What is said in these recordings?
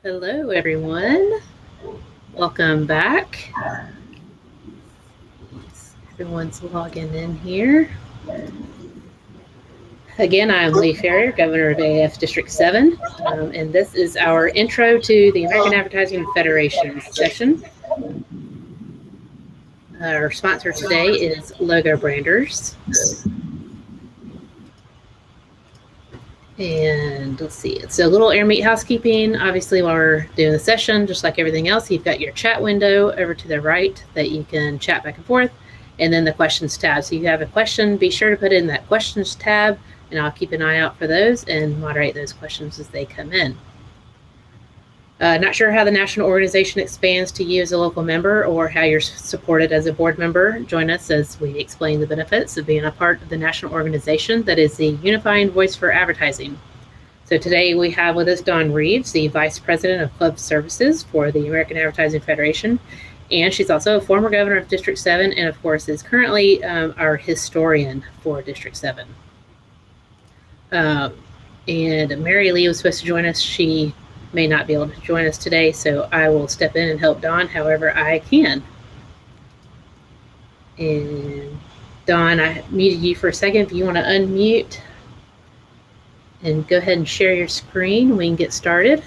Hello, everyone. Welcome back. Everyone's logging in here. Again, I'm Lee Ferrier, Governor of AF District 7, and this is our intro to the American Advertising Federation session. Our sponsor today is Logo Branders. And let's see, it's a little air meat housekeeping. Obviously, while we're doing the session, just like everything else, you've got your chat window over to the right that you can chat back and forth, and then the questions tab. So you have a question, be sure to put it in that questions tab, and I'll keep an eye out for those and moderate those questions as they come in. Not sure how the national organization expands to you as a local member or how you're supported as a board member. Join us as we explain the benefits of being a part of the national organization that is the unifying voice for advertising. So today we have with us Dawn Reeves, the Vice President of Club Services for the American Advertising Federation. And she's also a former governor of District 7 and, of course, is currently our historian for District 7. And Mary Lee was supposed to join us. She may not be able to join us today, so I will step in and help Dawn however I can. And Dawn, I muted you for a second. If you want to unmute and go ahead and share your screen, we can get started.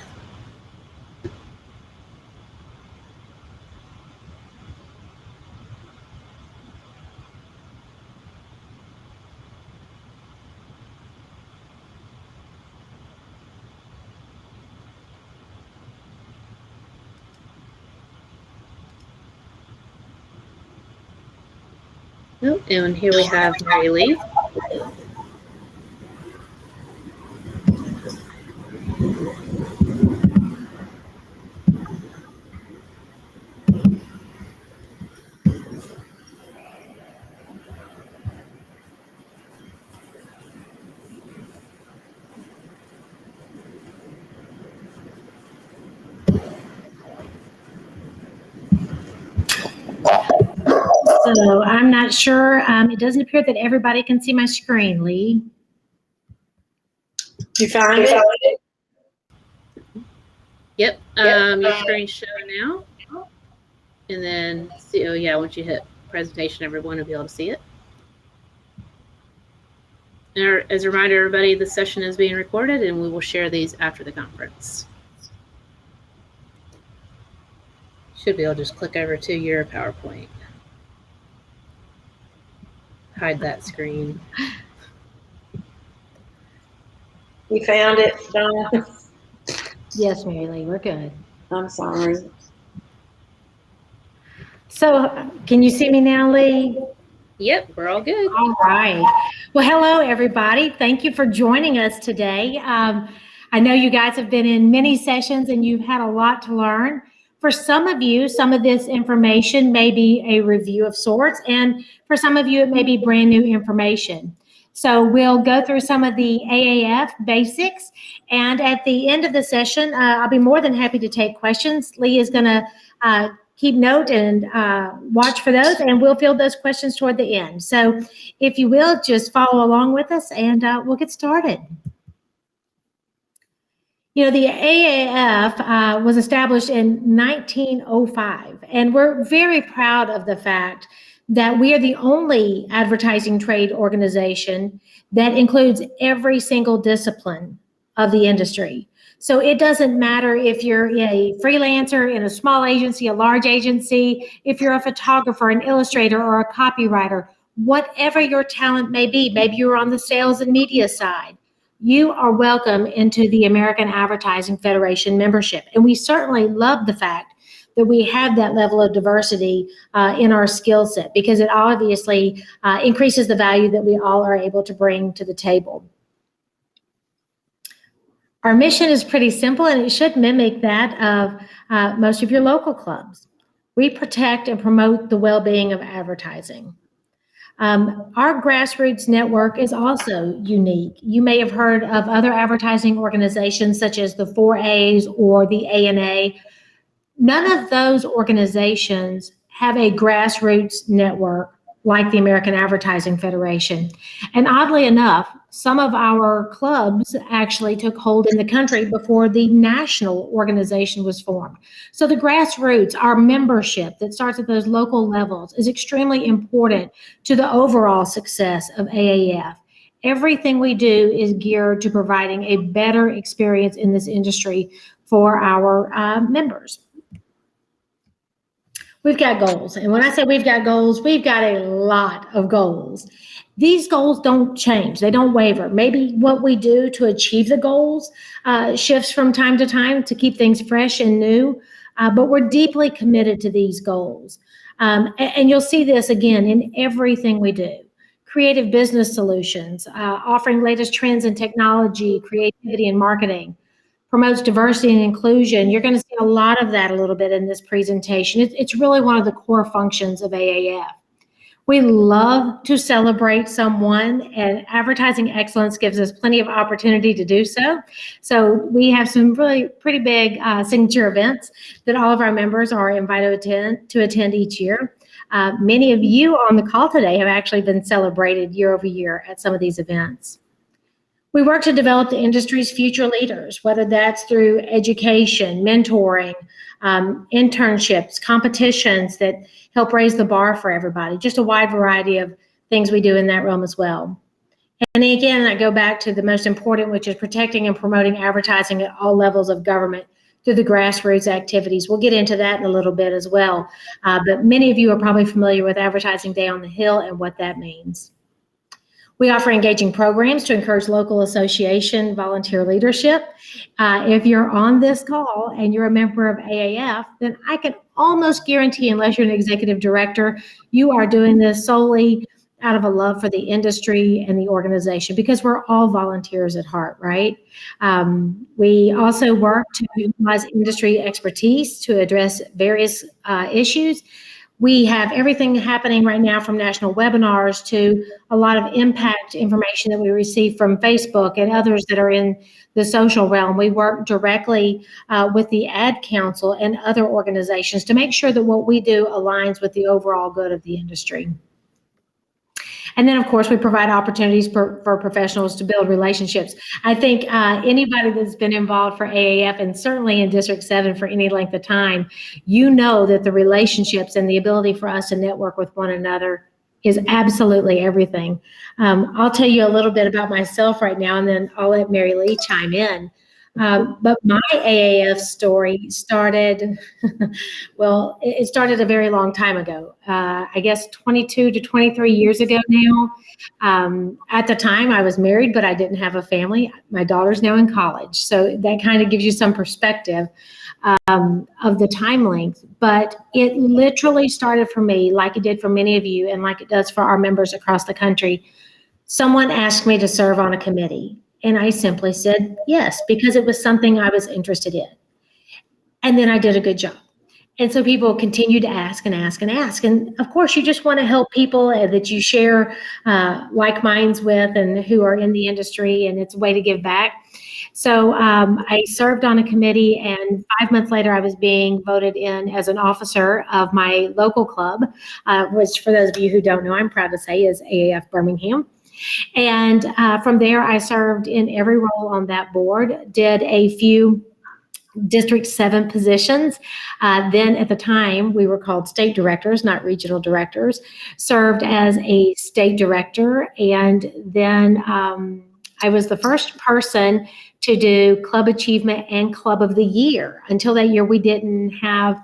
Oh, and here we have Mary Lee. So I'm not sure. It doesn't appear that everybody can see my screen, Lee. You found it? Yep. Your screen's showing now. And then, see, oh yeah, once you hit presentation, everyone will be able to see it. And as a reminder, everybody, the session is being recorded and we will share these after the conference. Should be able to just click over to your PowerPoint. Hide that screen. You found it, Dawn? Yes, Mary Lee, we're good. I'm sorry. So can you see me now, Lee? Yep, we're all good. All right. Well, hello, everybody. Thank you for joining us today. I know you guys have been in many sessions and you've had a lot to learn. For some of you, some of this information may be a review of sorts, and for some of you, it may be brand new information. So we'll go through some of the AAF basics, and at the end of the session, I'll be more than happy to take questions. Lee is going to keep note and watch for those, and we'll field those questions toward the end. So if you will, just follow along with us, and we'll get started. You know, the AAF was established in 1905, and we're very proud of the fact that we are the only advertising trade organization that includes every single discipline of the industry. So it doesn't matter if you're a freelancer in a small agency, a large agency, if you're a photographer, an illustrator, or a copywriter, whatever your talent may be, maybe you're on the sales and media side, you are welcome into the American Advertising Federation membership. And we certainly love the fact that we have that level of diversity in our skill set, because it obviously increases the value that we all are able to bring to the table. Our mission is pretty simple, and it should mimic that of most of your local clubs. We protect and promote the well-being of advertising. Our grassroots network is also unique. You may have heard of other advertising organizations such as the 4As or the ANA. None of those organizations have a grassroots network like the American Advertising Federation. And oddly enough, some of our clubs actually took hold in the country before the national organization was formed. So the grassroots, our membership that starts at those local levels, is extremely important to the overall success of AAF. Everything we do is geared to providing a better experience in this industry for our members. We've got goals. And when I say we've got goals, we've got a lot of goals. These goals don't change. They don't waver. Maybe what we do to achieve the goals shifts from time to time to keep things fresh and new, but we're deeply committed to these goals. And you'll see this again in everything we do. Creative business solutions, offering latest trends in technology, creativity, and marketing. Promotes diversity and inclusion. You're going to see a lot of that a little bit in this presentation. It's really one of the core functions of AAF. We love to celebrate someone, and advertising excellence gives us plenty of opportunity to do so. So we have some really pretty big signature events that all of our members are invited to attend each year. Many of you on the call today have actually been celebrated year over year at some of these events. We work to develop the industry's future leaders, whether that's through education, mentoring, internships, competitions that help raise the bar for everybody, just a wide variety of things we do in that realm as well. And again, I go back to the most important, which is protecting and promoting advertising at all levels of government through the grassroots activities. We'll get into that in a little bit as well. But many of you are probably familiar with Advertising Day on the Hill and what that means. We offer engaging programs to encourage local association volunteer leadership. If you're on this call and you're a member of AAF, then I can almost guarantee, unless you're an executive director, you are doing this solely out of a love for the industry and the organization, because we're all volunteers at heart, right? We also work to utilize industry expertise to address various issues. We have everything happening right now, from national webinars to a lot of impact information that we receive from Facebook and others that are in the social realm. We work directly with the Ad Council and other organizations to make sure that what we do aligns with the overall good of the industry. And then, of course, we provide opportunities for professionals to build relationships. I think anybody that's been involved for AAF, and certainly in District 7 for any length of time, you know that the relationships and the ability for us to network with one another is absolutely everything. I'll tell you a little bit about myself right now, and then I'll let Mary Lee chime in. But my AAF story started, well, it started a very long time ago. I guess 22 to 23 years ago now. At the time, I was married, but I didn't have a family. My daughter's now in college. So that kind of gives you some perspective of the time length. But it literally started for me, like it did for many of you, and like it does for our members across the country. Someone asked me to serve on a committee. And I simply said yes, because it was something I was interested in. And then I did a good job. And so people continue to ask and ask and ask. And of course, you just want to help people that you share like minds with and who are in the industry, and it's a way to give back. So I served on a committee, and 5 months later, I was being voted in as an officer of my local club, which, for those of you who don't know, I'm proud to say is AAF Birmingham. And from there, I served in every role on that board, did a few District 7 positions. Then at the time, we were called state directors, not regional directors, served as a state director. And then I was the first person to do Club Achievement and Club of the Year. Until that year, we didn't have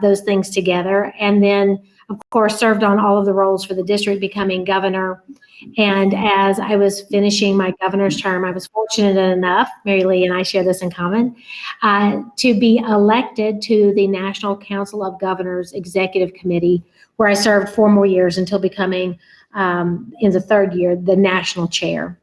those things together. And then, of course, served on all of the roles for the district, becoming governor. And as I was finishing my governor's term, I was fortunate enough, Mary Lee and I share this in common, to be elected to the National Council of Governors Executive Committee, where I served 4 more years until becoming, in the 3rd year, the national chair.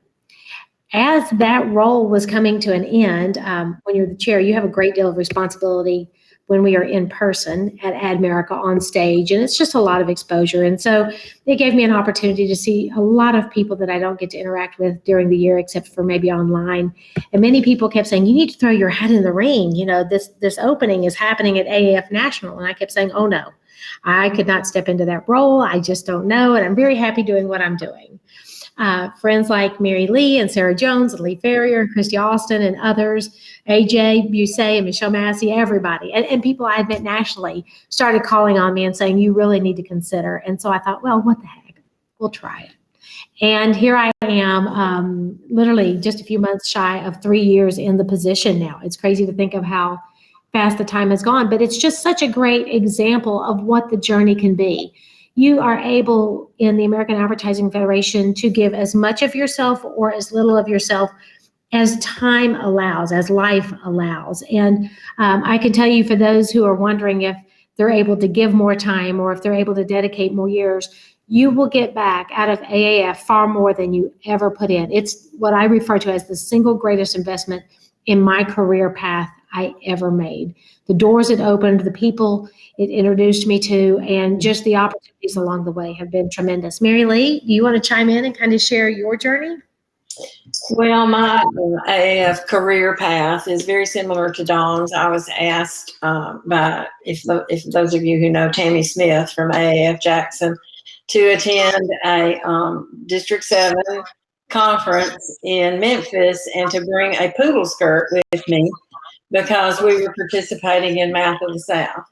as that role was coming to an end, when you're the chair, you have a great deal of responsibility when we are in person at Admerica on stage, and it's just a lot of exposure. And so it gave me an opportunity to see a lot of people that I don't get to interact with during the year, except for maybe online. And many people kept saying, you need to throw your hat in the ring. You know, this opening is happening at AAF National. And I kept saying, oh no, I could not step into that role. I just don't know. And I'm very happy doing what I'm doing. Friends like Mary Lee and Sarah Jones and Lee Ferrier and Christy Austin and others, AJ Busey and Michelle Massey, everybody, and people I had met nationally started calling on me and saying, you really need to consider. And so I thought, well, what the heck, we'll try it. And here I am, literally just a few months shy of 3 years in the position now. It's crazy to think of how fast the time has gone, but it's just such a great example of what the journey can be. You are able in the American Advertising Federation to give as much of yourself or as little of yourself as time allows, as life allows. And I can tell you, for those who are wondering if they're able to give more time or if they're able to dedicate more years, you will get back out of AAF far more than you ever put in. It's what I refer to as the single greatest investment in my career path I ever made. The doors it opened, the people it introduced me to, and just the opportunities along the way have been tremendous. Mary Lee, do you want to chime in and kind of share your journey? Well, my AAF career path is very similar to Dawn's. I was asked by, if those of you who know Tammy Smith from AAF Jackson, to attend a District 7 conference in Memphis and to bring a poodle skirt with me because we were participating in Mouth of the South.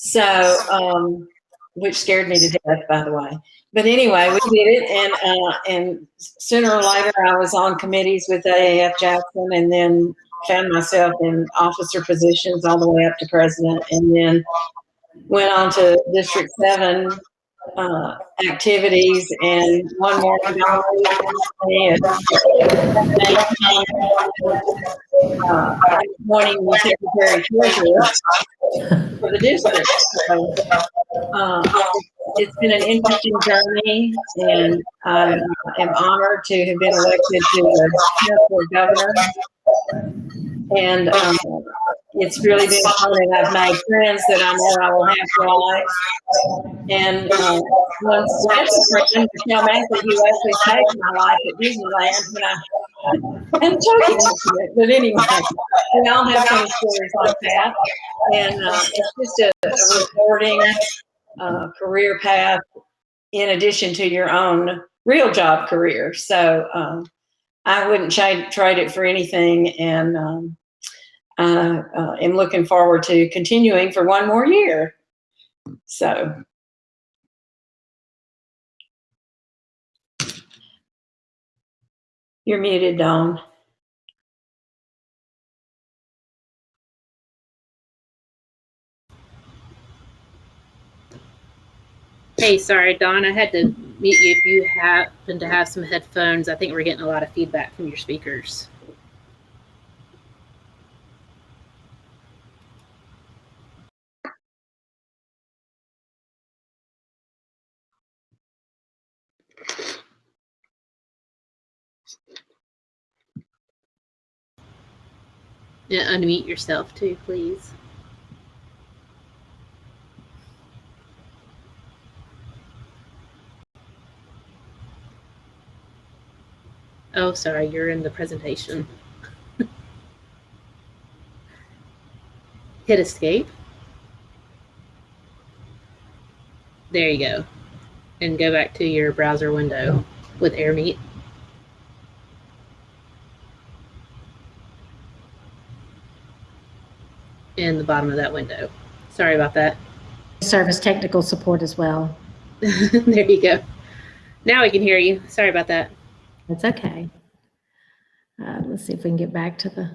So, which scared me to death, by the way. But anyway, we did it, and sooner or later I was on committees with AAF Jackson, and then found myself in officer positions all the way up to president, and then went on to District 7 activities, and one more appointing the secretary treasurer for the district. So, it's been an interesting journey, and I am honored to have been elected to the governor. And it's really been fun, and I've made friends that I know I will have for life. And one special friend, Michelle Massey, who actually saved my life at Disneyland when I'm joking into it. But anyway, we all have some stories like that. And it's just a rewarding career path in addition to your own real job career. So I wouldn't trade it for anything. And I am looking forward to continuing for one more year. So. You're muted, Dawn. Hey, sorry, Dawn, I had to mute you if you happen to have some headphones. I think we're getting a lot of feedback from your speakers. Yeah, unmute yourself too, please. Oh, sorry, you're in the presentation. Hit escape. There you go. And go back to your browser window with AirMeet. In the bottom of that window. Sorry about that. Service technical support as well. There you go. Now we can hear you. Sorry about that. That's okay. Let's see if we can get back to the.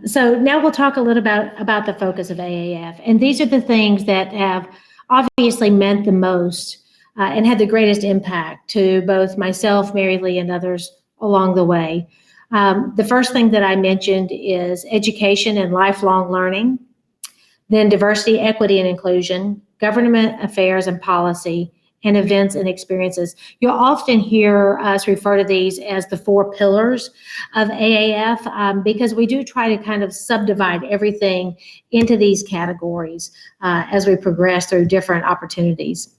So now we'll talk a little about the focus of AAF. And these are the things that have obviously meant the most and had the greatest impact to both myself, Mary Lee, and others along the way. The first thing that I mentioned is education and lifelong learning, then diversity, equity, and inclusion, government affairs and policy, and events and experiences. You'll often hear us refer to these as the 4 pillars of AAF because we do try to kind of subdivide everything into these categories as we progress through different opportunities.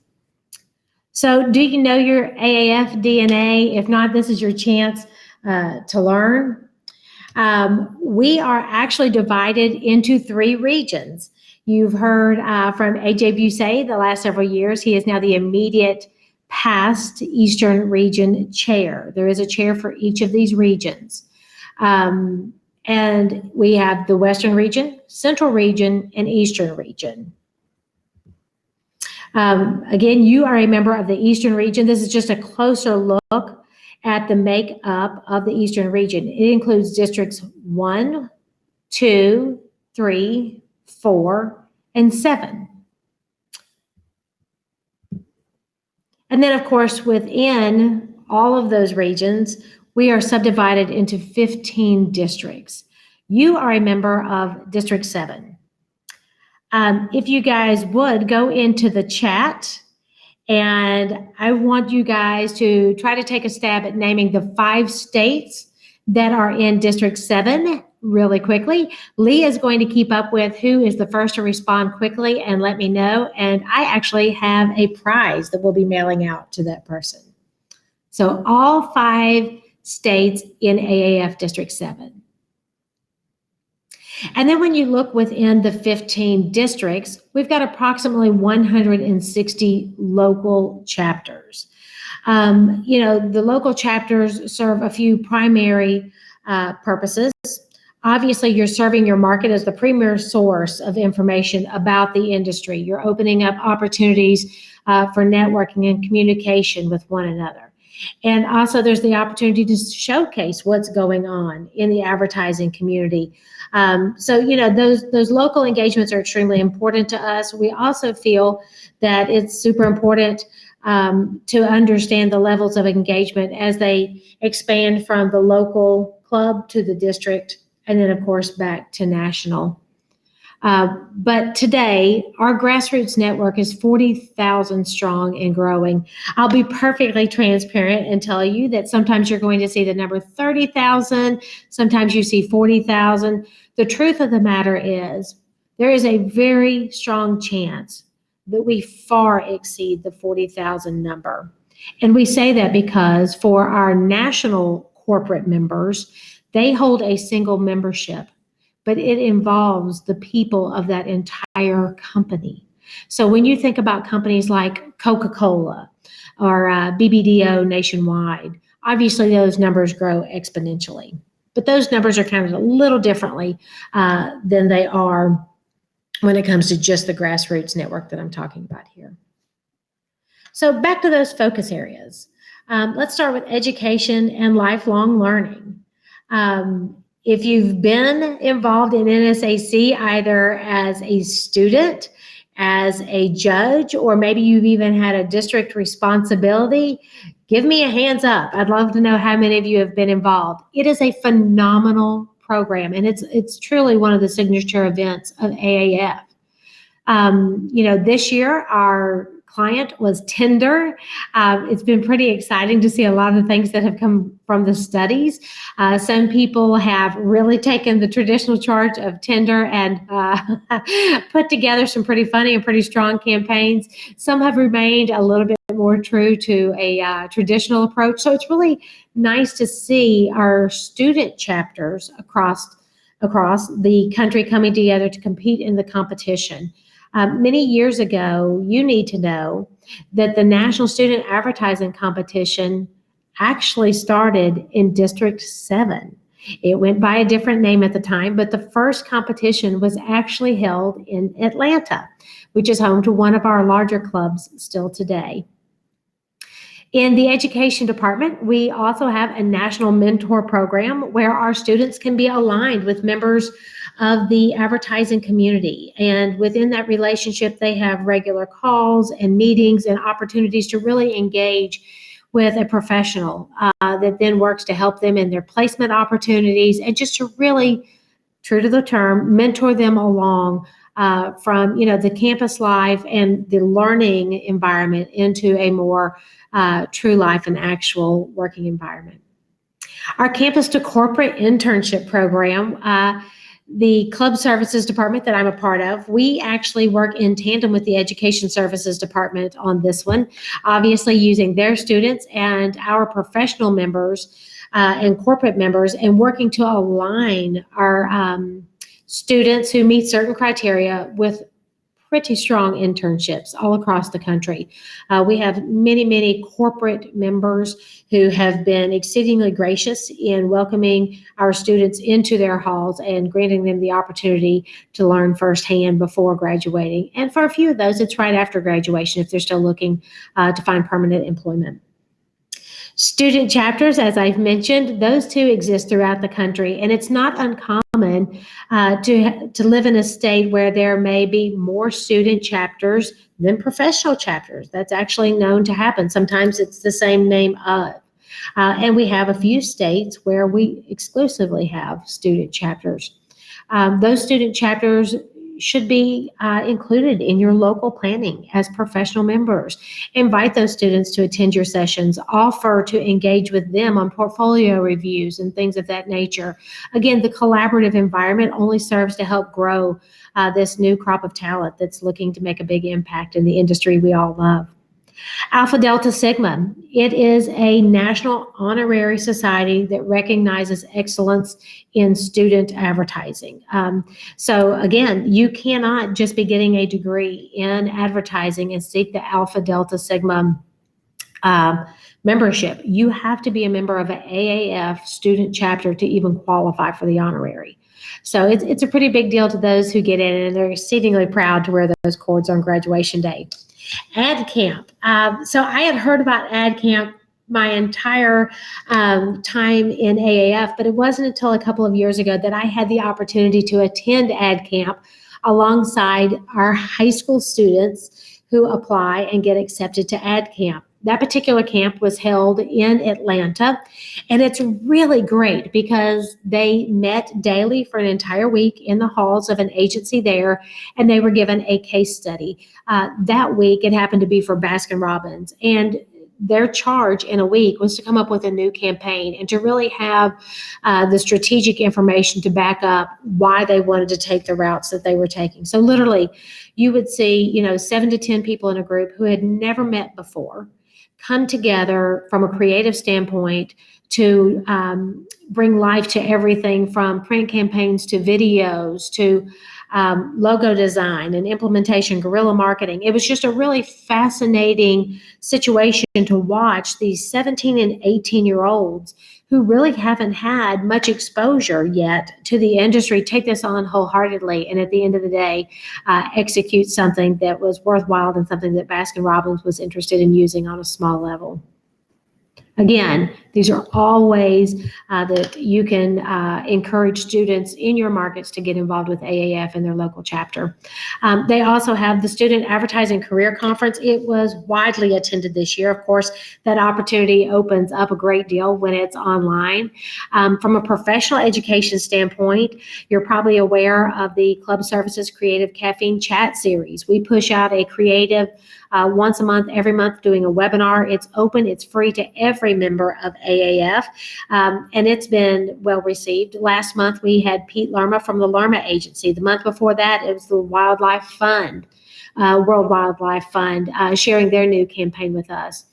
So do you know your AAF DNA? If not, this is your chance to learn. We are actually divided into 3 regions. You've heard from AJ Busey the last several years. He is now the immediate past Eastern Region chair. There is a chair for each of these regions. And we have the Western Region, Central Region, and Eastern Region. Again, you are a member of the Eastern Region. This is just a closer look at the makeup of the Eastern Region. It includes districts 1, 2, 3, 4, and 7. And then, of course, within all of those regions, we are subdivided into 15 districts. You are a member of District 7. If you guys would go into the chat, and I want you guys to try to take a stab at naming the 5 states that are in District 7 really quickly. Lee is going to keep up with who is the first to respond quickly and let me know. And I actually have a prize that we'll be mailing out to that person. So all 5 states in AAF District 7. And then when you look within the 15 districts, we've got approximately 160 local chapters. The local chapters serve a few primary purposes. Obviously, you're serving your market as the premier source of information about the industry. You're opening up opportunities for networking and communication with one another. And also there's the opportunity to showcase what's going on in the advertising community. Those local engagements are extremely important to us. We also feel that it's super important to understand the levels of engagement as they expand from the local club to the district, and then of course back to national. But today, our grassroots network is 40,000 strong and growing. I'll be perfectly transparent and tell you that sometimes you're going to see the number 30,000, sometimes you see 40,000. The truth of the matter is there is a very strong chance that we far exceed the 40,000 number. And we say that because for our national corporate members, they hold a single membership, but it involves the people of that entire company. So when you think about companies like Coca-Cola or BBDO nationwide, obviously those numbers grow exponentially. But those numbers are counted a little differently than they are when it comes to just the grassroots network that I'm talking about here. So back to those focus areas. Let's start with education and lifelong learning. If you've been involved in NSAC either as a student, as a judge, or maybe you've even had a district responsibility, give me a hands up. I'd love to know how many of you have been involved. It is a phenomenal program, and it's truly one of the signature events of AAF. This year our client was Tinder. It's been pretty exciting to see a lot of the things that have come from the studies. Some people have really taken the traditional charge of Tinder and put together some pretty funny and pretty strong campaigns. Some have remained a little bit more true to a traditional approach. So it's really nice to see our student chapters across the country coming together to compete in the competition. Many years ago, you need to know that the National Student Advertising Competition actually started in District 7. It went by a different name at the time, but the first competition was actually held in Atlanta, which is home to one of our larger clubs still today. In the education department, we also have a national mentor program where our students can be aligned with members of the advertising community. And within that relationship, they have regular calls and meetings and opportunities to really engage with a professional that then works to help them in their placement opportunities and just to really, true to the term, mentor them along from the campus life and the learning environment into a more true life and actual working environment. Our campus to corporate internship program, the club services department that I'm a part of, we actually work in tandem with the education services department on this one, obviously using their students and our professional members and corporate members, and working to align our students who meet certain criteria with pretty strong internships all across the country. We have many, many corporate members who have been exceedingly gracious in welcoming our students into their halls and granting them the opportunity to learn firsthand before graduating. And for a few of those, it's right after graduation if they're still looking to find permanent employment. Student chapters, as I've mentioned, those two exist throughout the country, and it's not uncommon to live in a state where there may be more student chapters than professional chapters. That's actually known to happen. Sometimes it's the same name of. And we have a few states where we exclusively have student chapters. Those student chapters should be included in your local planning as professional members. Invite those students to attend your sessions, offer to engage with them on portfolio reviews and things of that nature. Again, the collaborative environment only serves to help grow this new crop of talent that's looking to make a big impact in the industry we all love. Alpha Delta Sigma, it is a national honorary society that recognizes excellence in student advertising. So again, you cannot just be getting a degree in advertising and seek the Alpha Delta Sigma membership. You have to be a member of an AAF student chapter to even qualify for the honorary. So it's a pretty big deal to those who get in, and they're exceedingly proud to wear those cords on graduation day. Ad Camp. So I had heard about Ad Camp my entire time in AAF, but it wasn't until a couple of years ago that I had the opportunity to attend Ad Camp alongside our high school students who apply and get accepted to Ad Camp. That particular camp was held in Atlanta, and it's really great because they met daily for an entire week in the halls of an agency there, and they were given a case study. That week, it happened to be for Baskin-Robbins, and their charge in a week was to come up with a new campaign and to really have the strategic information to back up why they wanted to take the routes that they were taking. So literally, you would see, 7 to 10 people in a group who had never met before come together from a creative standpoint to bring life to everything from print campaigns to videos to logo design and implementation, guerrilla marketing. It was just a really fascinating situation to watch these 17 and 18-year-olds who really haven't had much exposure yet to the industry take this on wholeheartedly, and at the end of the day, execute something that was worthwhile and something that Baskin-Robbins was interested in using on a small level. Again, these are all ways that you can encourage students in your markets to get involved with AAF in their local chapter. They also have the Student Advertising Career Conference. It was widely attended this year. Of course, that opportunity opens up a great deal when it's online. From a professional education standpoint, you're probably aware of the Club Services Creative Caffeine Chat Series. We push out a creative once a month, every month, doing a webinar. It's open, it's free to every member of AAF, and it's been well received. Last month, we had Pete Lerma from the Lerma Agency. The month before that, it was the Wildlife Fund, World Wildlife Fund, sharing their new campaign with us.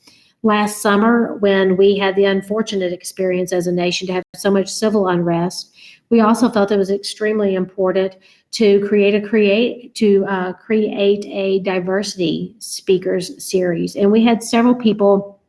Last summer, when we had the unfortunate experience as a nation to have so much civil unrest, we also felt it was extremely important to create a diversity speakers series. And we had several people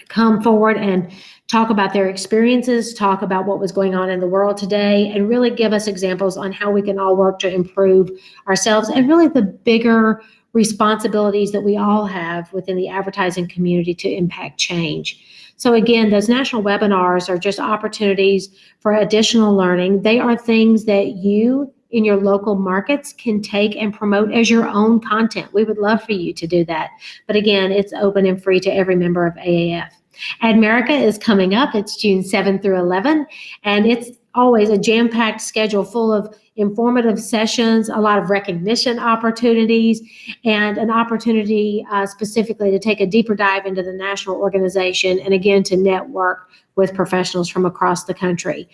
come forward and talk about their experiences, talk about what was going on in the world today, and really give us examples on how we can all work to improve ourselves and really the bigger responsibilities that we all have within the advertising community to impact change. So again, those national webinars are just opportunities for additional learning. They are things that you in your local markets can take and promote as your own content. We would love for you to do that. But again, it's open and free to every member of AAF. Admerica is coming up. It's June 7th through 11, and it's always a jam-packed schedule full of informative sessions, a lot of recognition opportunities, and an opportunity specifically to take a deeper dive into the national organization and again to network with professionals from across the country.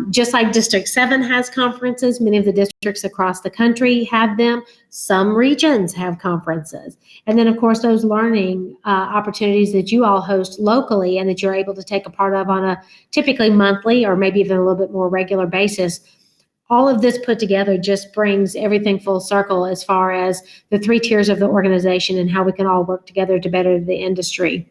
Just like District 7 has conferences, many of the districts across the country have them. Some regions have conferences. And then, of course, those learning opportunities that you all host locally and that you're able to take a part of on a typically monthly or maybe even a little bit more regular basis. All of this put together just brings everything full circle as far as the 3 tiers of the organization and how we can all work together to better the industry.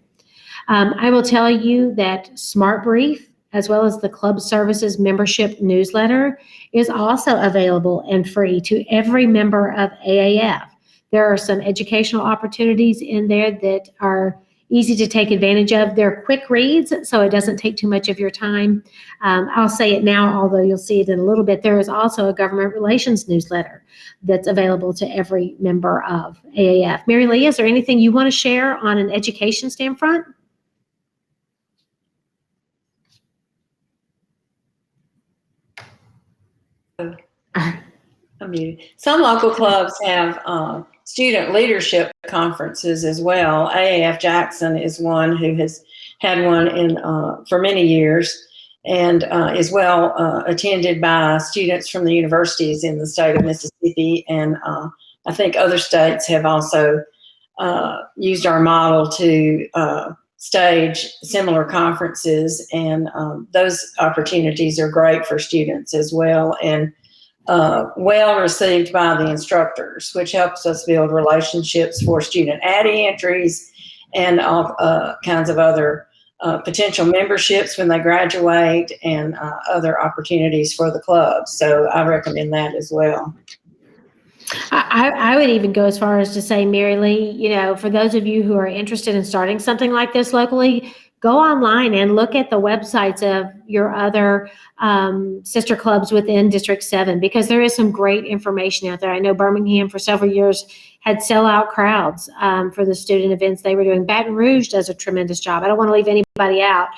I will tell you that Smart Brief, as well as the Club Services membership newsletter, is also available and free to every member of AAF. There are some educational opportunities in there that are easy to take advantage of. They're quick reads, so it doesn't take too much of your time. I'll say it now, although you'll see it in a little bit. There is also a government relations newsletter that's available to every member of AAF. Mary Lee, is there anything you want to share on an education standpoint? Some local clubs have student leadership conferences as well. AAF Jackson is one who has had one for many years and is well attended by students from the universities in the state of Mississippi. And I think other states have also used our model to stage similar conferences, and those opportunities are great for students as well, and well received by the instructors, which helps us build relationships for student ADDIE entries and all kinds of other potential memberships when they graduate, and other opportunities for the club. So I recommend that as well. I would even go as far as to say, Mary Lee, for those of you who are interested in starting something like this locally, go online and look at the websites of your other sister clubs within District 7, because there is some great information out there. I know Birmingham for several years had sellout crowds for the student events they were doing. Baton Rouge does a tremendous job. I don't want to leave anybody out.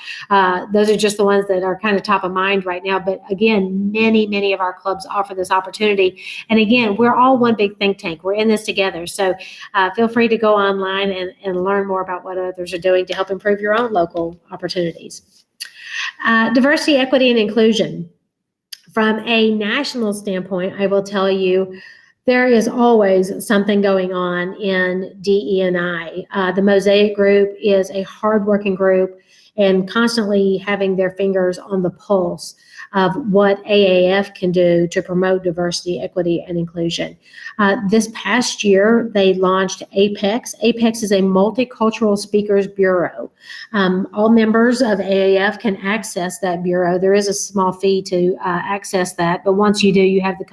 Those are just the ones that are kind of top of mind right now. But again, many of our clubs offer this opportunity. And again, we're all one big think tank. We're in this together. So feel free to go online and learn more about what others are doing to help improve your own local opportunities. Diversity, equity, and inclusion. From a national standpoint, I will tell you, there is always something going on in DE&I. The Mosaic Group is a hardworking group and constantly having their fingers on the pulse of what AAF can do to promote diversity, equity, and inclusion. This past year, they launched APEX. APEX is a multicultural speakers bureau. All members of AAF can access that bureau. There is a small fee to access that, but once you do, you have the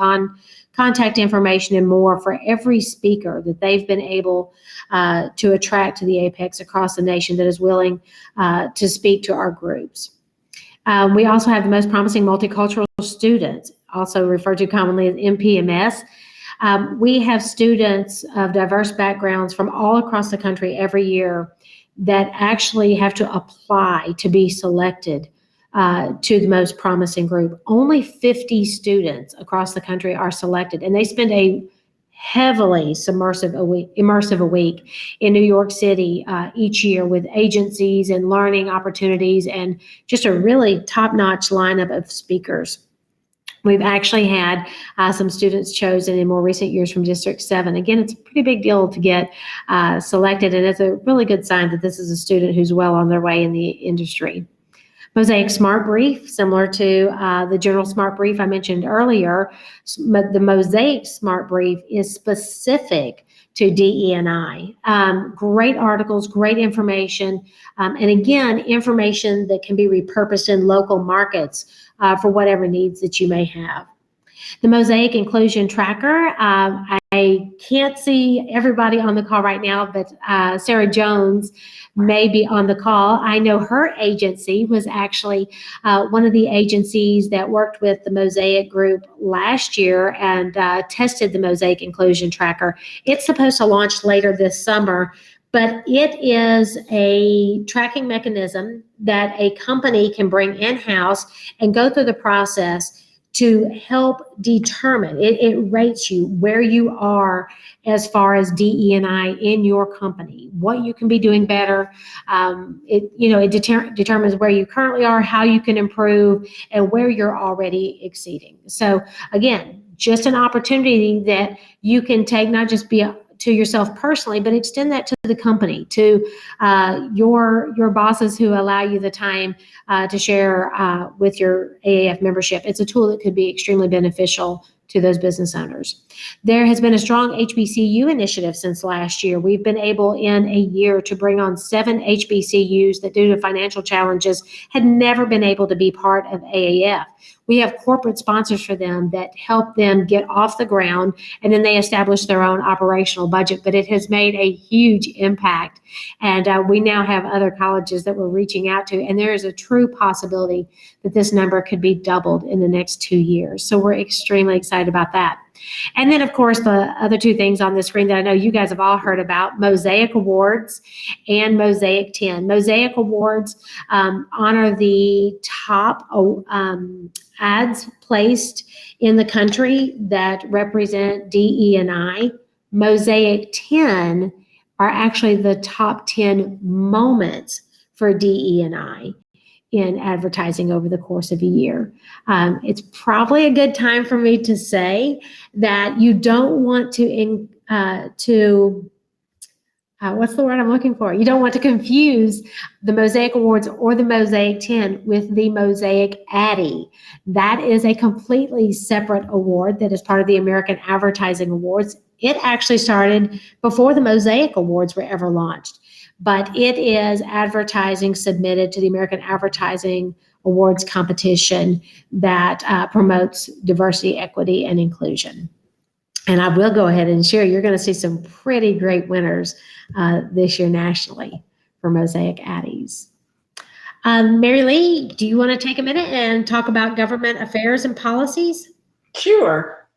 contact information and more for every speaker that they've been able to attract to the APEX across the nation that is willing to speak to our groups. We also have the most promising multicultural students, also referred to commonly as MPMS. We have students of diverse backgrounds from all across the country every year that actually have to apply to be selected to the most promising group. Only 50 students across the country are selected, and they spend a heavily immersive a week in New York City each year with agencies and learning opportunities and just a really top-notch lineup of speakers. We've actually had some students chosen in more recent years from District 7. Again, it's a pretty big deal to get selected, and it's a really good sign that this is a student who's well on their way in the industry. Mosaic Smart Brief, similar to the General Smart Brief I mentioned earlier, the Mosaic Smart Brief is specific to DE&I. Great articles, great information, and again, information that can be repurposed in local markets for whatever needs that you may have. The Mosaic Inclusion Tracker, I can't see everybody on the call right now, but Sarah Jones may be on the call. I know her agency was actually one of the agencies that worked with the Mosaic Group last year and tested the Mosaic Inclusion Tracker. It's supposed to launch later this summer, but it is a tracking mechanism that a company can bring in-house and go through the process to help determine. It rates you where you are as far as DE&I in your company, what you can be doing better. It determines where you currently are, how you can improve, and where you're already exceeding. So again, just an opportunity that you can take, not just be to yourself personally, but extend that to the company, to your bosses who allow you the time to share with your AAF membership. It's a tool that could be extremely beneficial to those business owners. There has been a strong HBCU initiative since last year. We've been able in a year to bring on 7 HBCUs that, due to financial challenges, had never been able to be part of AAF. We have corporate sponsors for them that help them get off the ground, and then they establish their own operational budget. But it has made a huge impact. And we now have other colleges that we're reaching out to, and there is a true possibility that this number could be doubled in the next 2 years. So we're extremely excited about that. And then, of course, the other two things on the screen that I know you guys have all heard about: Mosaic Awards and Mosaic 10. Mosaic Awards honor the top ads placed in the country that represent DE&I. Mosaic 10 are actually the top 10 moments for DE&I in advertising over the course of a year. It's probably a good time for me to say that you don't want what's the word I'm looking for? You don't want to confuse the Mosaic Awards or the Mosaic 10 with the Mosaic Addy. That is a completely separate award that is part of the American Advertising Awards. It actually started before the Mosaic Awards were ever launched, but it is advertising submitted to the American Advertising Awards competition that promotes diversity, equity, and inclusion. And I will go ahead and share, you're going to see some pretty great winners this year nationally for Mosaic Addies. Mary Lee, do you want to take a minute and talk about government affairs and policies? Sure.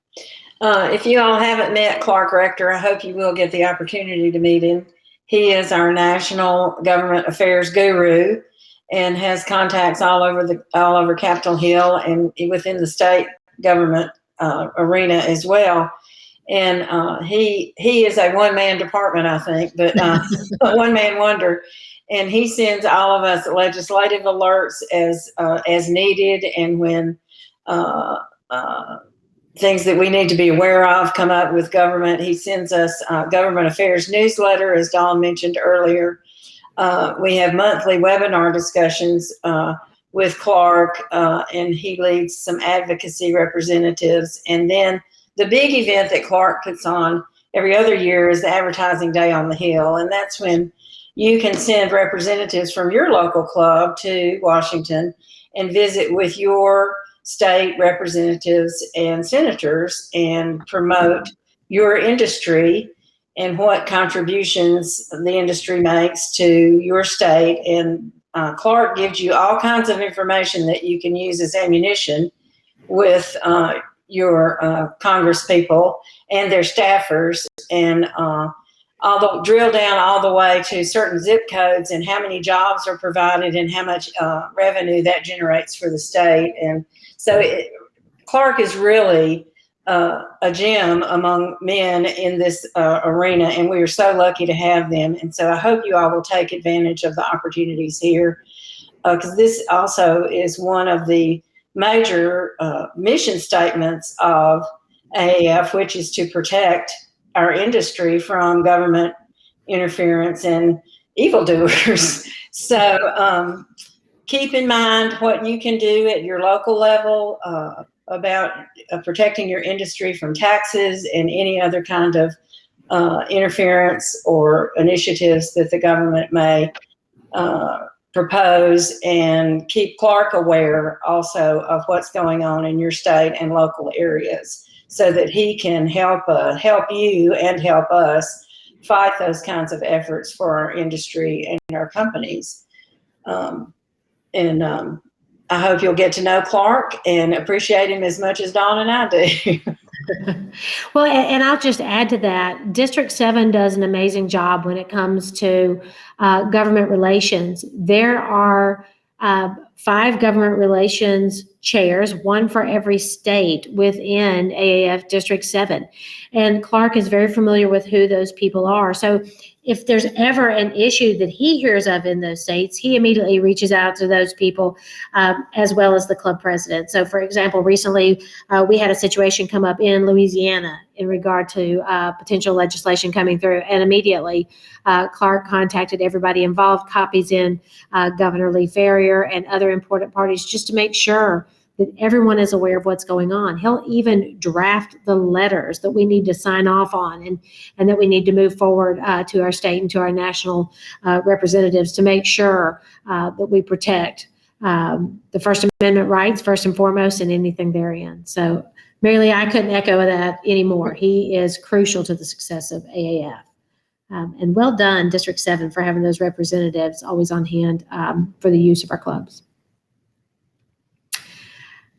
If you all haven't met Clark Rector, I hope you will get the opportunity to meet him. He is our national government affairs guru and has contacts all over Capitol Hill and within the state government arena as well. And he is a one-man department, I think, but a one-man wonder. And he sends all of us legislative alerts as needed, and when things that we need to be aware of come up with government, he sends us government affairs newsletter, as Dawn mentioned earlier. We have monthly webinar discussions with Clark, and he leads some advocacy representatives. And then the big event that Clark puts on every other year is the Advertising Day on the Hill. And that's when you can send representatives from your local club to Washington and visit with your state representatives and senators and promote your industry and what contributions the industry makes to your state. And Clark gives you all kinds of information that you can use as ammunition with your Congress people and their staffers, and drill down all the way to certain zip codes and how many jobs are provided and how much revenue that generates for the state. And so Clark is really a gem among men in this arena, and we are so lucky to have them. And so I hope you all will take advantage of the opportunities here, because this also is one of the major mission statements of AAF, which is to protect our industry from government interference and evildoers. So keep in mind what you can do at your local level about protecting your industry from taxes and any other kind of interference or initiatives that the government may propose, and keep Clark aware also of what's going on in your state and local areas so that he can help you and help us fight those kinds of efforts for our industry and our companies. I hope you'll get to know Clark and appreciate him as much as Dawn and I do. Well, and I'll just add to that. District 7 does an amazing job when it comes to government relations. There are 5 government relations chairs, one for every state within AAF District 7. And Clark is very familiar with who those people are. So if there's ever an issue that he hears of in those states, he immediately reaches out to those people as well as the club president. So, for example, recently we had a situation come up in Louisiana in regard to potential legislation coming through, and immediately Clark contacted everybody involved, copies in Governor Lee Ferrier and other important parties, just to make sure that everyone is aware of what's going on. He'll even draft the letters that we need to sign off on and that we need to move forward to our state and to our national representatives to make sure that we protect the First Amendment rights, first and foremost, and anything therein. So, Mary Lee, I couldn't echo that anymore. He is crucial to the success of AAF. And well done, District 7, for having those representatives always on hand for the use of our clubs.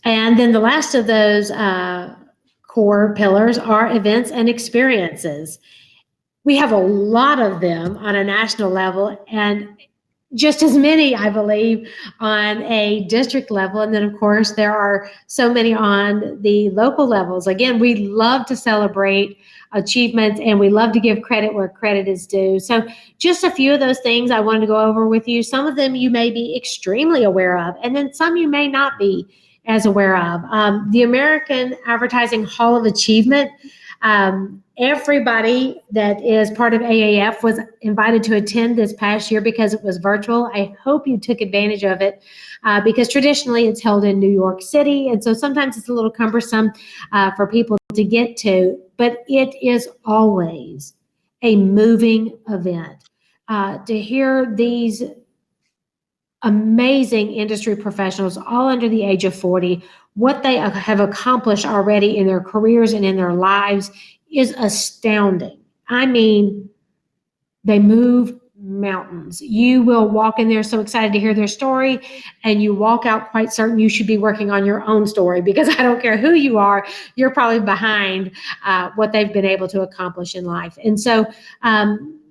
And then the last of those core pillars are events and experiences. We have a lot of them on a national level and just as many, I believe, on a district level. And then, of course, there are so many on the local levels. Again, we love to celebrate achievements and we love to give credit where credit is due. So just a few of those things I wanted to go over with you. Some of them you may be extremely aware of, and then some you may not be as aware of. The American Advertising Hall of Achievement. Everybody that is part of AAF was invited to attend this past year because it was virtual. I hope you took advantage of it because traditionally it's held in New York City. And so sometimes it's a little cumbersome for people to get to, but it is always a moving event. To hear these amazing industry professionals, all under the age of 40, what they have accomplished already in their careers and in their lives is astounding. I mean, they move mountains. You will walk in there so excited to hear their story, and you walk out quite certain you should be working on your own story, because I don't care who you are, you're probably behind what they've been able to accomplish in life. And so,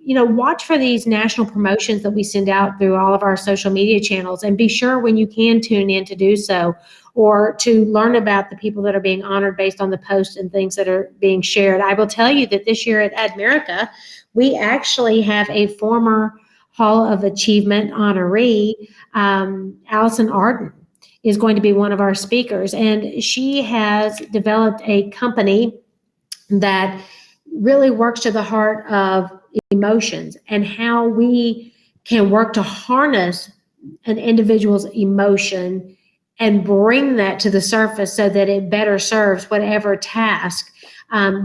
watch for these national promotions that we send out through all of our social media channels, and be sure when you can tune in to do so, or to learn about the people that are being honored based on the posts and things that are being shared. I will tell you that this year at Admerica, we actually have a former Hall of Achievement honoree, Allison Arden, is going to be one of our speakers, and she has developed a company that really works to the heart of emotions and how we can work to harness an individual's emotion and bring that to the surface so that it better serves whatever task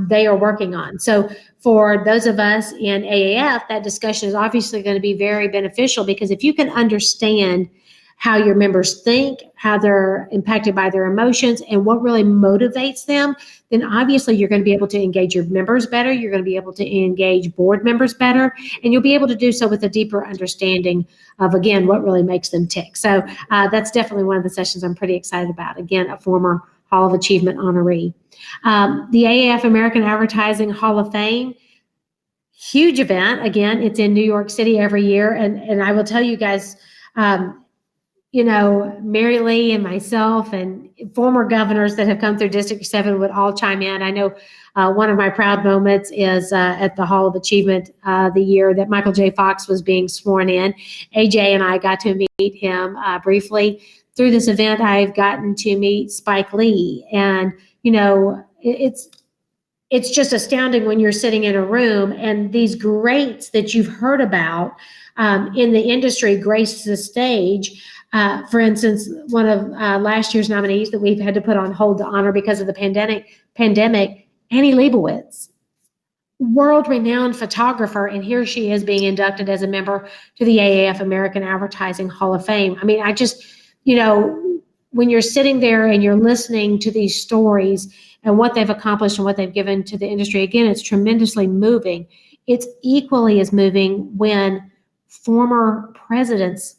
they are working on. So for those of us in AAF, that discussion is obviously going to be very beneficial, because if you can understand how your members think, how they're impacted by their emotions, and what really motivates them, then obviously you're going to be able to engage your members better. You're going to be able to engage board members better, and you'll be able to do so with a deeper understanding of, again, what really makes them tick. So that's definitely one of the sessions I'm pretty excited about. Again, a former Hall of Achievement honoree. The AAF American Advertising Hall of Fame, huge event. Again, it's in New York City every year. And I will tell you guys, Mary Lee and myself and former governors that have come through District 7 would all chime in. I know one of my proud moments is at the Hall of Achievement the year that Michael J. Fox was being sworn in. AJ and I got to meet him briefly. Through this event, I've gotten to meet Spike Lee. And, it's just astounding when you're sitting in a room and these greats that you've heard about in the industry grace the stage. For instance, one of last year's nominees that we've had to put on hold to honor because of the pandemic, Annie Leibovitz, world-renowned photographer, and here she is being inducted as a member to the AAF American Advertising Hall of Fame. I mean, I just, when you're sitting there and you're listening to these stories and what they've accomplished and what they've given to the industry, again, it's tremendously moving. It's equally as moving when former presidents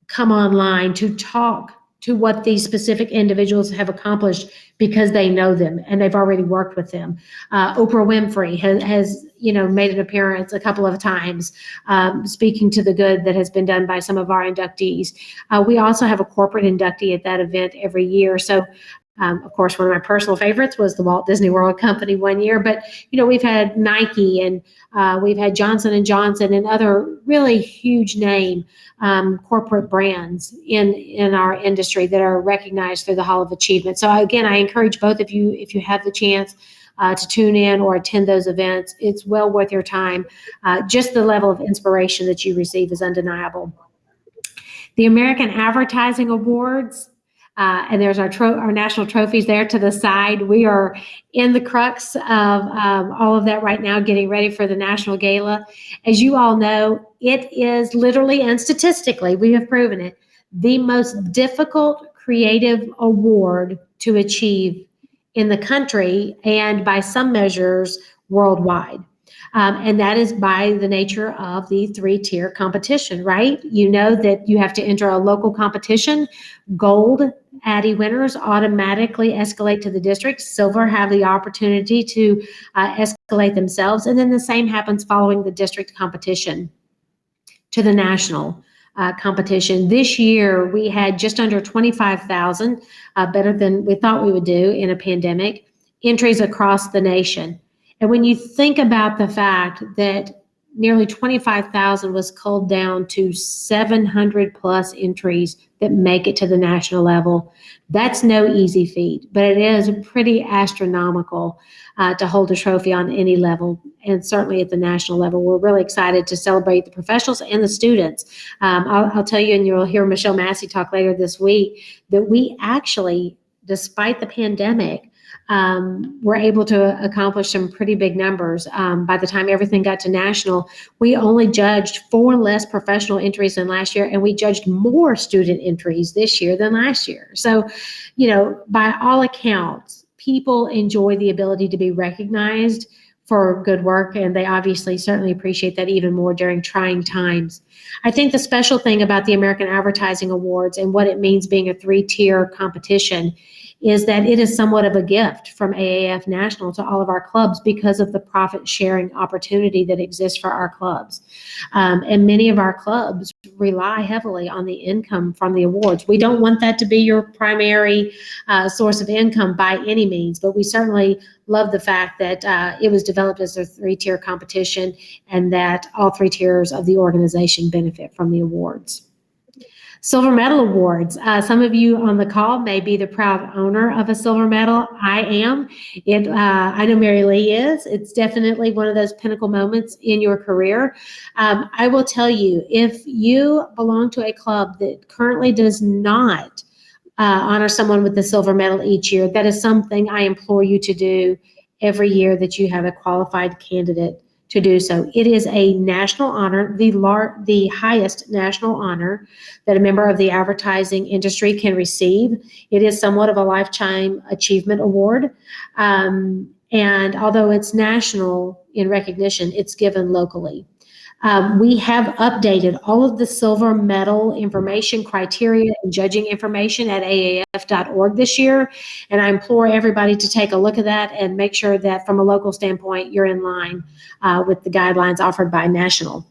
come online to talk to what these specific individuals have accomplished because they know them and they've already worked with them. Oprah Winfrey has made an appearance a couple of times, speaking to the good that has been done by some of our inductees. We also have a corporate inductee at that event every year. So of course, one of my personal favorites was the Walt Disney World Company one year, but we've had Nike and we've had Johnson & Johnson and other really huge name corporate brands in our industry that are recognized through the Hall of Achievement. So again, I encourage both of you, if you have the chance to tune in or attend those events, it's well worth your time. Just the level of inspiration that you receive is undeniable. The American Advertising Awards, and there's our national trophies there to the side. We are in the crux of all of that right now, getting ready for the National Gala. As you all know, it is literally and statistically, we have proven it, the most difficult creative award to achieve in the country and by some measures worldwide. And that is by the nature of the 3-tier competition, right? You know that you have to enter a local competition. Gold Addy winners automatically escalate to the district. Silver have the opportunity to escalate themselves. And then the same happens following the district competition to the national competition. This year, we had just under 25,000, better than we thought we would do in a pandemic, entries across the nation. And when you think about the fact that nearly 25,000 was culled down to 700 plus entries that make it to the national level, that's no easy feat, but it is pretty astronomical to hold a trophy on any level, and certainly at the national level. We're really excited to celebrate the professionals and the students. I'll tell you, and you'll hear Michelle Massey talk later this week, that we actually, despite the pandemic, we're able to accomplish some pretty big numbers. By the time everything got to national, we only judged 4 less professional entries than last year, and we judged more student entries this year than last year. So, by all accounts, people enjoy the ability to be recognized for good work, and they obviously certainly appreciate that even more during trying times. I think the special thing about the American Advertising Awards and what it means being a 3-tier competition is that it is somewhat of a gift from AAF National to all of our clubs because of the profit sharing opportunity that exists for our clubs. And many of our clubs rely heavily on the income from the awards. We don't want that to be your primary source of income by any means, but we certainly love the fact that it was developed as a 3-tier competition and that all 3 tiers of the organization benefit from the awards. Silver Medal Awards. Some of you on the call may be the proud owner of a silver medal. I am. I know Mary Lee is. It's definitely one of those pinnacle moments in your career. I will tell you, if you belong to a club that currently does not honor someone with the silver medal each year, that is something I implore you to do every year that you have a qualified candidate to do so. It is a national honor, the highest national honor that a member of the advertising industry can receive. It is somewhat of a lifetime achievement award. And although it's national in recognition, it's given locally. We have updated all of the silver medal information, criteria, and judging information at aaf.org this year. And I implore everybody to take a look at that and make sure that from a local standpoint, you're in line with the guidelines offered by national.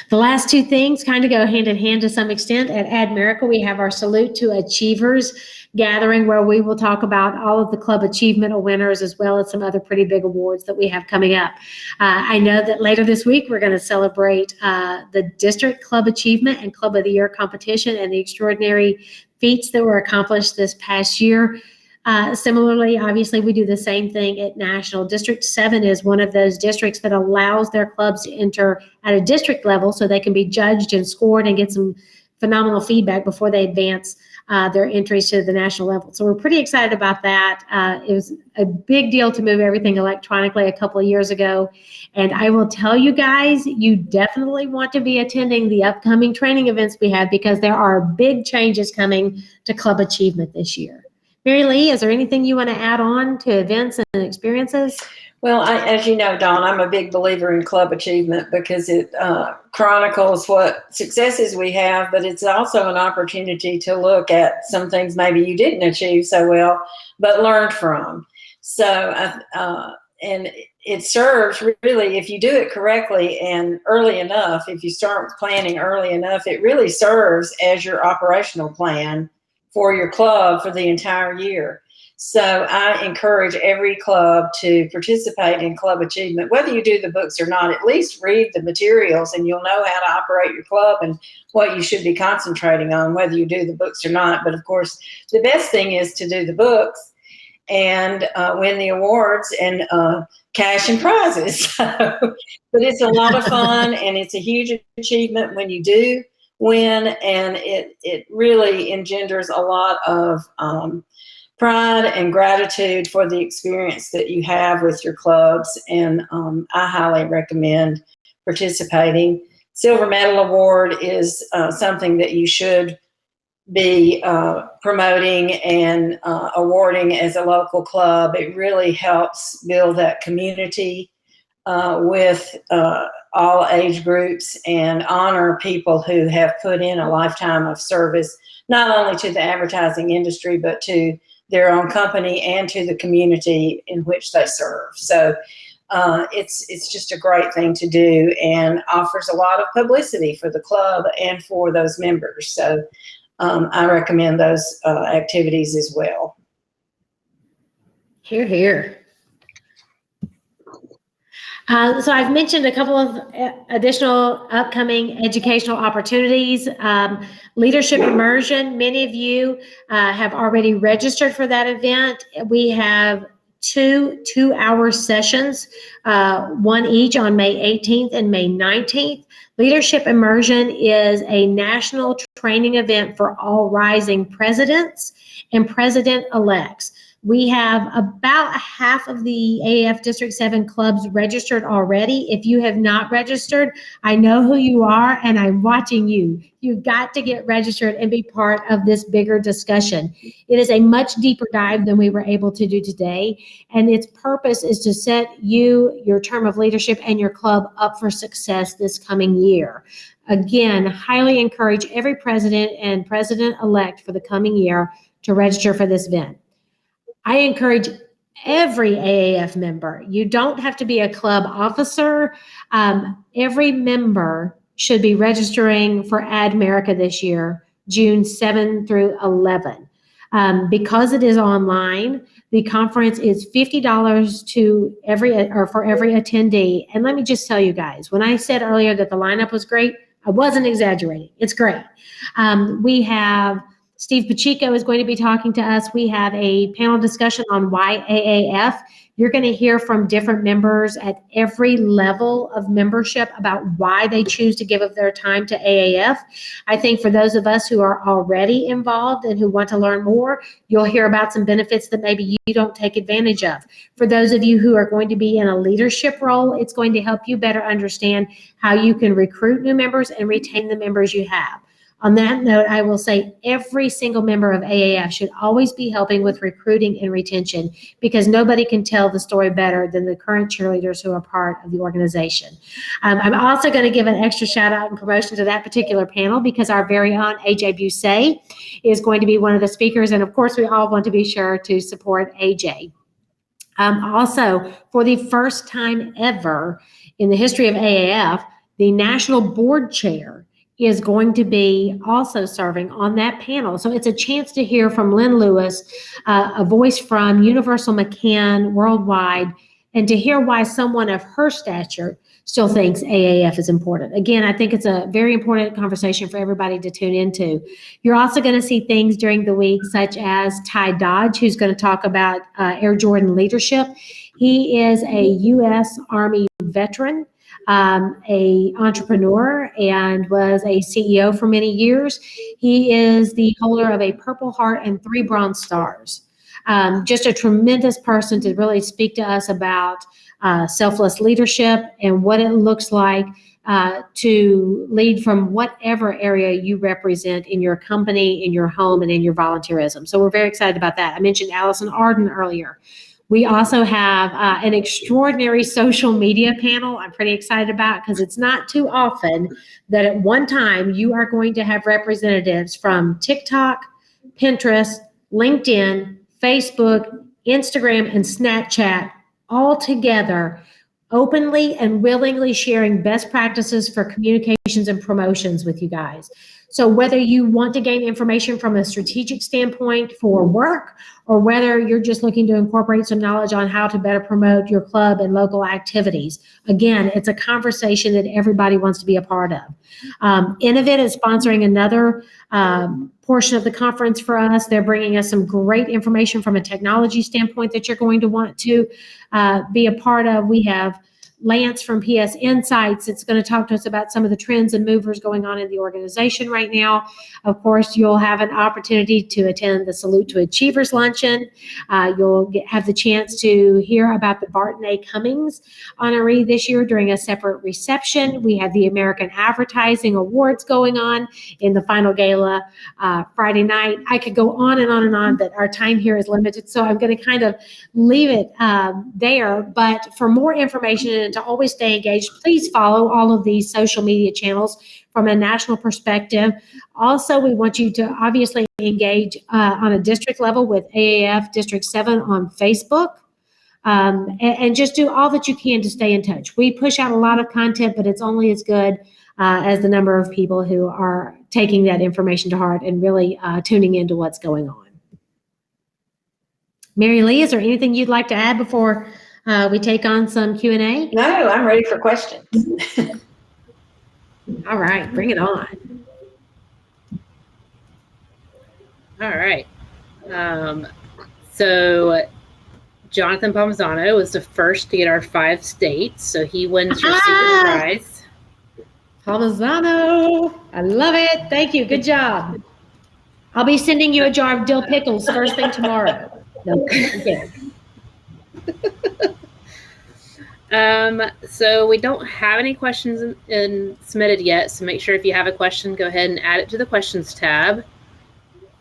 The last 2 things kind of go hand in hand to some extent. At Ad Miracle, we have our Salute to Achievers gathering where we will talk about all of the club achievement winners as well as some other pretty big awards that we have coming up. I know that later this week we're going to celebrate the District Club Achievement and Club of the Year competition and the extraordinary feats that were accomplished this past year. Similarly, obviously, we do the same thing at National. District 7 is one of those districts that allows their clubs to enter at a district level so they can be judged and scored and get some phenomenal feedback before they advance their entries to the national level. So we're pretty excited about that. It was a big deal to move everything electronically a couple of years ago. And I will tell you guys, you definitely want to be attending the upcoming training events we have because there are big changes coming to Club Achievement this year. Mary Lee, is there anything you want to add on to events and experiences? Well, as you know, Dawn, I'm a big believer in club achievement because it chronicles what successes we have, but it's also an opportunity to look at some things maybe you didn't achieve so well, but learned from. So, and it serves really, if you do it correctly and early enough, if you start planning early enough, it really serves as your operational plan for your club for the entire year. So I encourage every club to participate in club achievement, whether you do the books or not. At least read the materials and you'll know how to operate your club and what you should be concentrating on, whether you do the books or not. But of course, the best thing is to do the books and win the awards and cash and prizes. But it's a lot of fun and it's a huge achievement when you do win, and it really engenders a lot of pride and gratitude for the experience that you have with your clubs, and I highly recommend participating. Silver Medal Award is something that you should be promoting and awarding as a local club. It really helps build that community with all age groups and honor people who have put in a lifetime of service, not only to the advertising industry, but to their own company and to the community in which they serve. So it's just a great thing to do and offers a lot of publicity for the club and for those members. So I recommend those activities as well. Hear, hear. So I've mentioned a couple of additional upcoming educational opportunities. Leadership Immersion, many of you have already registered for that event. We have two-hour sessions, one each on May 18th and May 19th. Leadership Immersion is a national training event for all rising presidents and president-elects. We have about half of the AAF District 7 clubs registered already. If you have not registered, I know who you are and I'm watching you. You've got to get registered and be part of this bigger discussion. It is a much deeper dive than we were able to do today, and its purpose is to set you, your term of leadership, and your club up for success this coming year. Again, highly encourage every president and president-elect for the coming year to register for this event. I encourage every AAF member. You don't have to be a club officer. Every member should be registering for Ad America this year, June 7 through 11. Because it is online, the conference is $50 for every attendee. And let me just tell you guys, when I said earlier that the lineup was great, I wasn't exaggerating. It's great. We have Steve Pacheco is going to be talking to us. We have a panel discussion on why AAF. You're going to hear from different members at every level of membership about why they choose to give up their time to AAF. I think for those of us who are already involved and who want to learn more, you'll hear about some benefits that maybe you don't take advantage of. For those of you who are going to be in a leadership role, it's going to help you better understand how you can recruit new members and retain the members you have. On that note, I will say every single member of AAF should always be helping with recruiting and retention, because nobody can tell the story better than the current cheerleaders who are part of the organization. I'm also going to give an extra shout out and promotion to that particular panel because our very own AJ Busey is going to be one of the speakers. And of course, we all want to be sure to support AJ. Also, for the first time ever in the history of AAF, the national board chair is going to be also serving on that panel. So it's a chance to hear from Lynn Lewis, a voice from Universal McCann Worldwide, and to hear why someone of her stature still thinks AAF is important. Again, I think it's a very important conversation for everybody to tune into. You're also going to see things during the week such as Ty Dodge, who's going to talk about Air Jordan leadership. He is a U.S. Army veteran, a entrepreneur, and was a CEO for many years. He is the holder of a Purple Heart and 3 Bronze Stars. Just a tremendous person to really speak to us about selfless leadership and what it looks like to lead from whatever area you represent in your company, in your home, and in your volunteerism. So we're very excited about that. I mentioned Allison Arden earlier. We also have an extraordinary social media panel I'm pretty excited about, because it's not too often that at one time you are going to have representatives from TikTok, Pinterest, LinkedIn, Facebook, Instagram, and Snapchat all together, openly and willingly sharing best practices for communications and promotions with you guys. So whether you want to gain information from a strategic standpoint for work, or whether you're just looking to incorporate some knowledge on how to better promote your club and local activities, again, it's a conversation that everybody wants to be a part of. Innovate is sponsoring another portion of the conference for us. They're bringing us some great information from a technology standpoint that you're going to want to be a part of. We have Lance from PS Insights. It's going to talk to us about some of the trends and movers going on in the organization right now. Of course, you'll have an opportunity to attend the Salute to Achievers Luncheon. You'll have the chance to hear about the Barton A. Cummings honoree this year during a separate reception. We have the American Advertising Awards going on in the final gala Friday night. I could go on and on and on, but our time here is limited, so I'm going to kind of leave it there. But for more information and to always stay engaged, please follow all of these social media channels from a national perspective. Also, we want you to obviously engage on a district level with AAF District 7 on Facebook. And just do all that you can to stay in touch. We push out a lot of content, but it's only as good as the number of people who are taking that information to heart and really tuning into what's going on. Mary Lee, is there anything you'd like to add before we take on some Q&A? No, I'm ready for questions. All right, bring it on. All right. So Jonathan Palmisano was the first to get our 5 states, so he wins your secret prize. Palmisano, I love it. Thank you. Good job. I'll be sending you a jar of dill pickles first thing tomorrow. No, okay. So we don't have any questions submitted yet, so make sure if you have a question, go ahead and add it to the questions tab.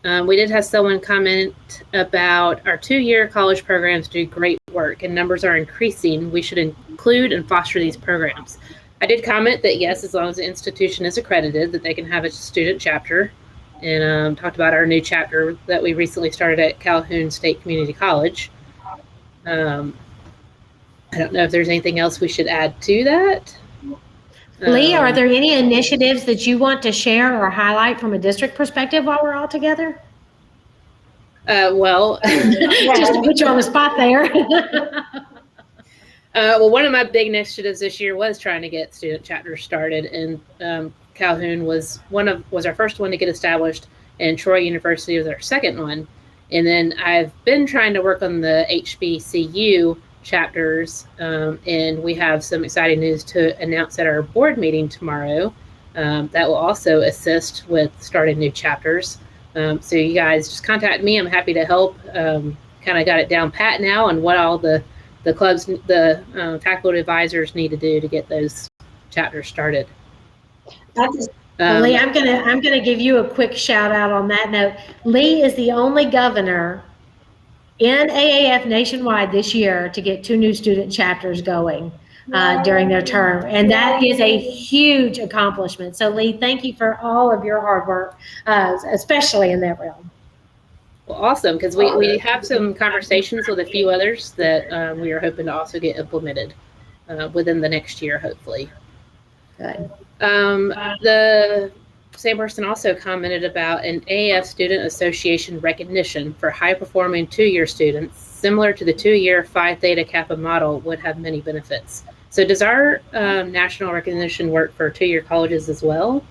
We did have someone comment about our 2-year college programs do great work and numbers are increasing. We should include and foster these programs. I did comment that yes, as long as the institution is accredited, that they can have a student chapter, and talked about our new chapter that we recently started at Calhoun State Community College. I don't know if there's anything else we should add to that. Lee, are there any initiatives that you want to share or highlight from a district perspective while we're all together? Well, just to put you on the spot there. Well, one of my big initiatives this year was trying to get student chapters started, and Calhoun was our first one to get established, and Troy University was our second one. And then I've been trying to work on the HBCU chapters, and we have some exciting news to announce at our board meeting tomorrow that will also assist with starting new chapters. So you guys just contact me. I'm happy to help. Kind of got it down pat now and what all the clubs, the faculty advisors need to do to get those chapters started. Lee, I'm gonna give you a quick shout out on that note. Lee is the only governor in AAF nationwide this year to get 2 new student chapters going during their term. And that is a huge accomplishment. So Lee, thank you for all of your hard work, especially in that realm. Well, awesome, because we have some conversations with a few others that we are hoping to also get implemented within the next year, hopefully. Good. The same person also commented about an AAF Student Association recognition for high-performing 2-year students, similar to the 2-year Phi Theta Kappa model, would have many benefits. So does our national recognition work for 2-year colleges as well?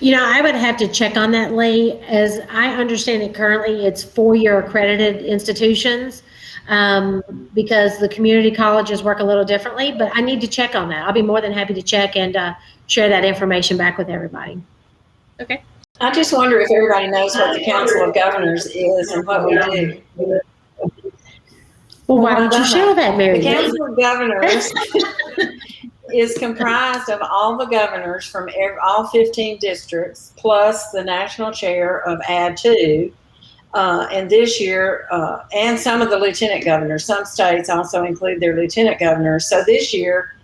You know, I would have to check on that, Lee. As I understand it currently, it's 4-year accredited institutions because the community colleges work a little differently, but I need to check on that. I'll be more than happy to check and share that information back with everybody. Okay. I just wonder if everybody knows what the Council of Governors is and what we do. Well, why don't you share that, Mary? The Council of Governors is comprised of all the governors from all 15 districts, plus the national chair of AD2. And this year, and some of the lieutenant governors, some states also include their lieutenant governors. So this year,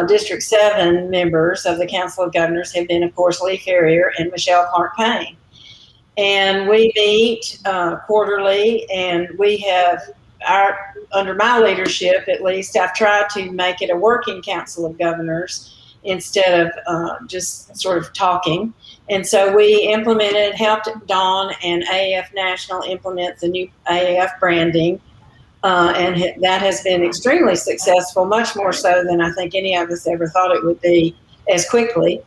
District 7 members of the Council of Governors have been, of course, Lee Ferrier and Michelle Clark-Payne. And we meet quarterly, and we have under my leadership, at least, I've tried to make it a working Council of Governors instead of just sort of talking. And so we helped Dawn and AAF National implement the new AAF branding. And that has been extremely successful, much more so than I think any of us ever thought it would be as quickly.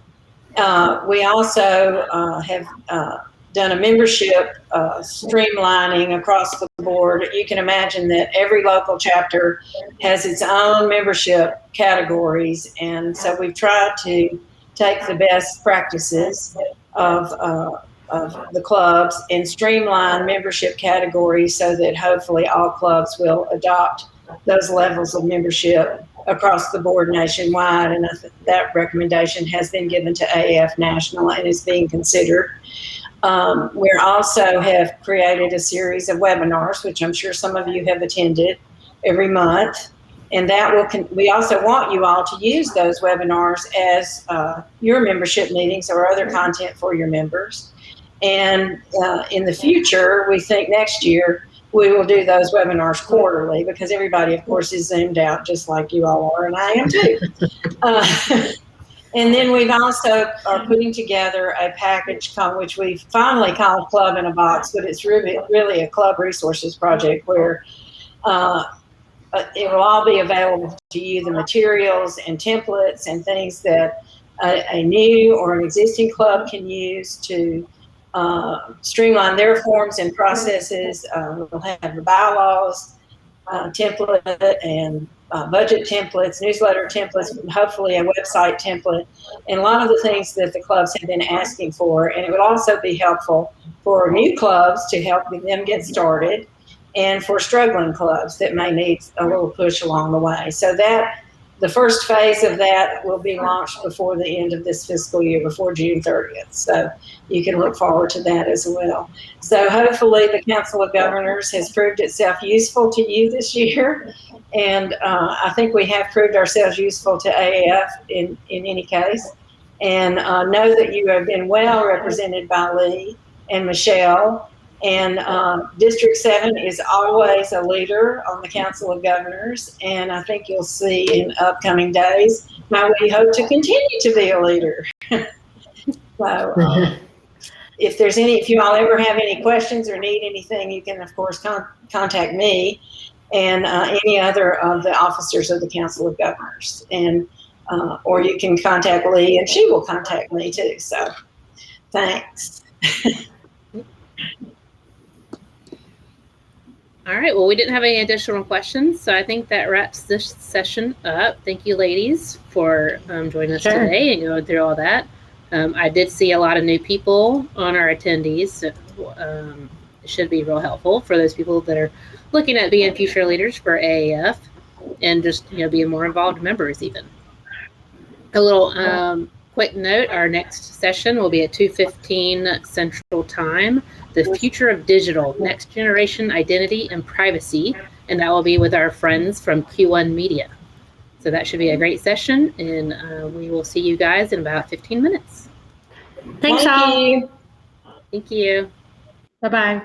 We also have done a membership streamlining across the board. You can imagine that every local chapter has its own membership categories, and so we've tried to take the best practices of the clubs and streamline membership categories so that hopefully all clubs will adopt those levels of membership across the board nationwide. And that recommendation has been given to AAF National and is being considered. We also have created a series of webinars, which I'm sure some of you have attended every month. And that we also want you all to use those webinars as your membership meetings or other content for your members. And in the future, we think next year, we will do those webinars quarterly because everybody, of course, is Zoomed out just like you all are, and I am too. And then we've also are putting together a package which we finally called Club in a Box, but it's really a club resources project where it will all be available to you, the materials and templates and things that a new or an existing club can use to streamline their forms and processes. We'll have the bylaws template and budget templates, newsletter templates, and hopefully a website template, and a lot of the things that the clubs have been asking for. And it would also be helpful for new clubs to help them get started, and for struggling clubs that may need a little push along the way. So that the first phase of that will be launched before the end of this fiscal year, before June 30th. So you can look forward to that as well. So hopefully the Council of Governors has proved itself useful to you this year. And I think we have proved ourselves useful to AAF in any case. And know that you have been well represented by Lee and Michelle. And District 7 is always a leader on the Council of Governors, and I think you'll see in upcoming days how we hope to continue to be a leader. So if you all ever have any questions or need anything, you can of course contact me and any other of the officers of the Council of Governors, and or you can contact Lee and she will contact me too. So thanks. All right, well, we didn't have any additional questions, so I think that wraps this session up. Thank you, ladies, for joining us today and going through all that. I did see a lot of new people on our attendees, so it should be real helpful for those people that are looking at being future leaders for AAF and just being more involved members even. A little quick note, our next session will be at 2:15 Central Time, The Future of Digital, Next Generation Identity and Privacy, and that will be with our friends from Q1 Media. So that should be a great session, and we will see you guys in about 15 minutes. Thanks all. Thank you. Bye-bye.